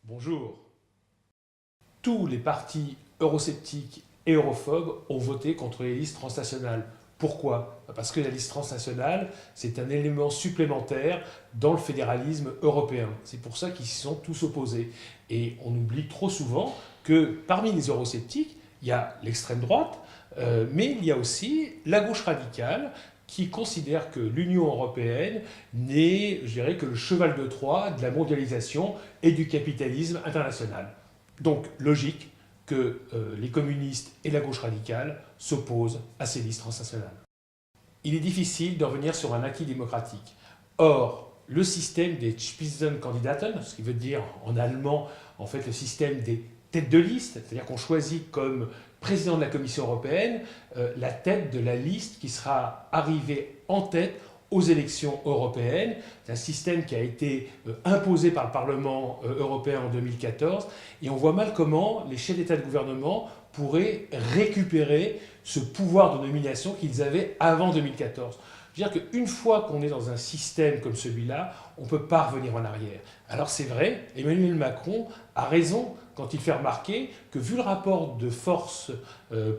Bonjour. Tous les partis eurosceptiques et europhobes ont voté contre les listes transnationales. Pourquoi? Parce que la liste transnationale, c'est un élément supplémentaire dans le fédéralisme européen. C'est pour ça qu'ils s'y sont tous opposés. Et on oublie trop souvent que parmi les eurosceptiques, il y a l'extrême droite, mais il y a aussi la gauche radicale qui considère que l'Union européenne n'est, je dirais, que le cheval de Troie de la mondialisation et du capitalisme international. Donc, logique que les communistes et la gauche radicale s'opposent à ces listes transnationales. Il est difficile de revenir sur un acquis démocratique. Or, le système des Spitzenkandidaten, ce qui veut dire en allemand en fait le système des têtes de liste, c'est-à-dire qu'on choisit comme président de la Commission européenne la tête de la liste qui sera arrivée en tête aux élections européennes. C'est un système qui a été imposé par le Parlement européen en 2014 et on voit mal comment les chefs d'État et de gouvernement pourraient récupérer ce pouvoir de nomination qu'ils avaient avant 2014. Je veux dire qu'une fois qu'on est dans un système comme celui-là, on ne peut pas revenir en arrière. Alors c'est vrai, Emmanuel Macron a raison quand il fait remarquer que vu le rapport de force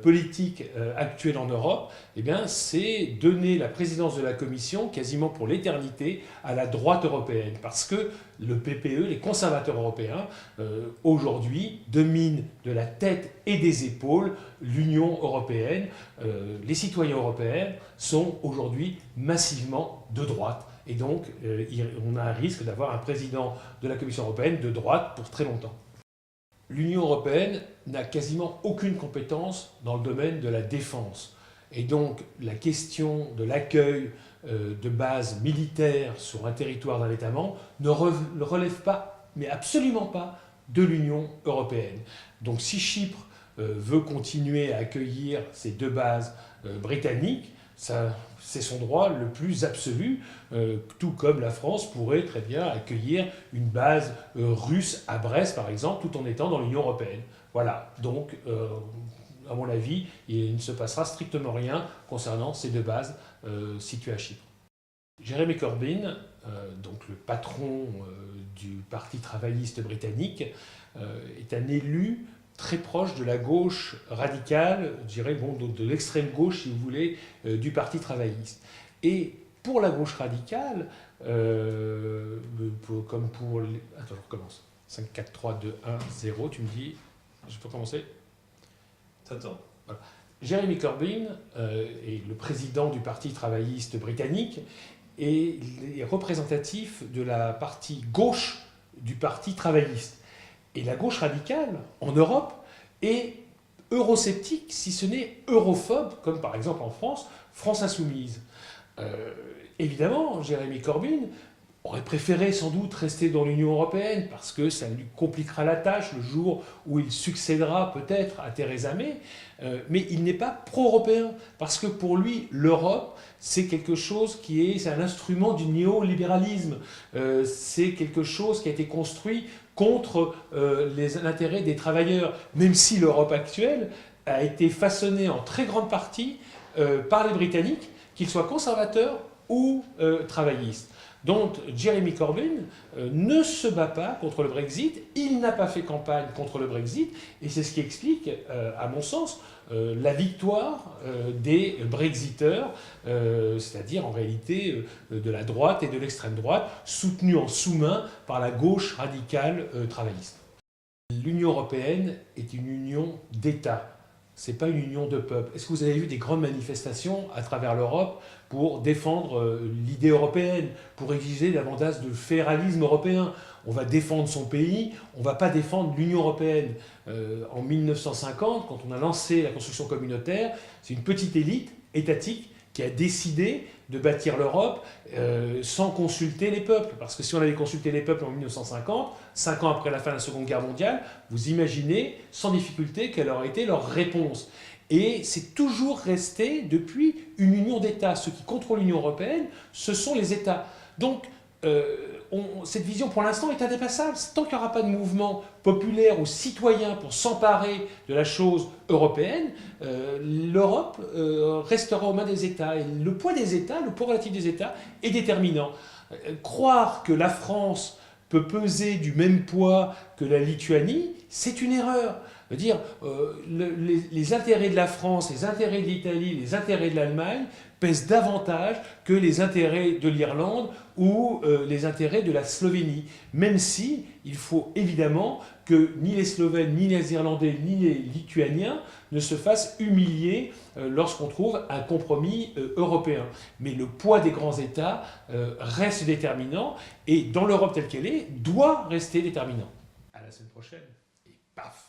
politique actuel en Europe, eh bien, c'est donner la présidence de la Commission quasiment pour l'éternité à la droite européenne. Parce que le PPE, les conservateurs européens, aujourd'hui, dominent de la tête et des épaules l'Union européenne. Les citoyens européens sont aujourd'hui massivement de droite. Et donc, on a un risque d'avoir un président de la Commission européenne de droite pour très longtemps. L'Union européenne n'a quasiment aucune compétence dans le domaine de la défense. Et donc, la question de l'accueil de bases militaires sur un territoire d'un État membre ne relève pas, mais absolument pas, de l'Union européenne. Donc, si Chypre veut continuer à accueillir ces deux bases britanniques, c'est son droit le plus absolu, tout comme la France pourrait très bien accueillir une base russe à Brest, par exemple, tout en étant dans l'Union européenne. Voilà, donc, à mon avis, il ne se passera strictement rien concernant ces deux bases situées à Chypre. Jeremy Corbyn, donc le patron du Parti travailliste britannique, est un élu très proche de la gauche radicale, je dirais bon, de l'extrême gauche, si vous voulez, du Parti travailliste. Et pour la gauche radicale, comme pour... Attends, je recommence. 5, 4, 3, 2, 1, 0, tu me dis... Je peux commencer? T'attends. Voilà. Jeremy Corbyn est le président du Parti travailliste britannique et est représentatif de la partie gauche du Parti travailliste. Et la gauche radicale, en Europe, est eurosceptique, si ce n'est europhobe, comme par exemple en France, France Insoumise. Évidemment, Jeremy Corbyn aurait préféré sans doute rester dans l'Union européenne parce que ça lui compliquera la tâche le jour où il succédera peut-être à Theresa May, mais il n'est pas pro-européen parce que pour lui, l'Europe, c'est quelque chose c'est un instrument du néolibéralisme, c'est quelque chose qui a été construit contre l'intérêt des travailleurs, même si l'Europe actuelle a été façonnée en très grande partie par les Britanniques, qu'ils soient conservateurs ou travaillistes. Donc Jeremy Corbyn ne se bat pas contre le Brexit, il n'a pas fait campagne contre le Brexit, et c'est ce qui explique, à mon sens, la victoire des Brexiteurs, c'est-à-dire en réalité de la droite et de l'extrême droite, soutenus en sous-main par la gauche radicale travailliste. L'Union européenne est une union d'États. Ce n'est pas une union de peuples. Est-ce que vous avez vu des grandes manifestations à travers l'Europe pour défendre l'idée européenne, pour exiger davantage de fédéralisme européen? On va défendre son pays, on ne va pas défendre l'Union européenne. En 1950, quand on a lancé la construction communautaire, c'est une petite élite étatique qui a décidé de bâtir l'Europe sans consulter les peuples. Parce que si on avait consulté les peuples en 1950, 5 ans après la fin de la Seconde Guerre mondiale, vous imaginez sans difficulté quelle aurait été leur réponse. Et c'est toujours resté depuis une union d'États. Ceux qui contrôlent l'Union européenne, ce sont les États. Donc, cette vision, pour l'instant, est indépassable. Tant qu'il n'y aura pas de mouvement populaire ou citoyen pour s'emparer de la chose européenne, l'Europe restera aux mains des États. Et le poids des États, le poids relatif des États, est déterminant. Croire que la France peut peser du même poids que la Lituanie, c'est une erreur. Je veux dire, les intérêts de la France, les intérêts de l'Italie, les intérêts de l'Allemagne pèsent davantage que les intérêts de l'Irlande ou les intérêts de la Slovénie. Même si il faut évidemment que ni les Slovènes, ni les Irlandais, ni les Lituaniens ne se fassent humilier lorsqu'on trouve un compromis européen. Mais le poids des grands États reste déterminant et dans l'Europe telle qu'elle est, doit rester déterminant. À la semaine prochaine et paf!